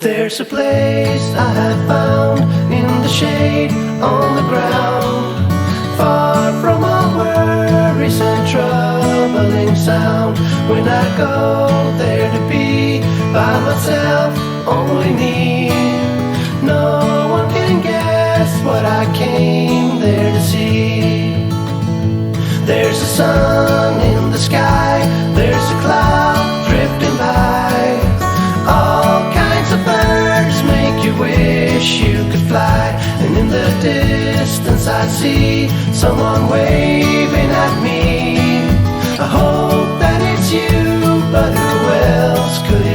There's a place I have found in the shade on the ground, far from all worries and troubling sound. When I go there to be by myself, only me, no one can guess what I came there to see. There's a sun in the sky, there's a cloud drifting by, all kinds of birds make you wish you could fly. And in the distance I see someone waving at me. I hope that it's you, but who else could it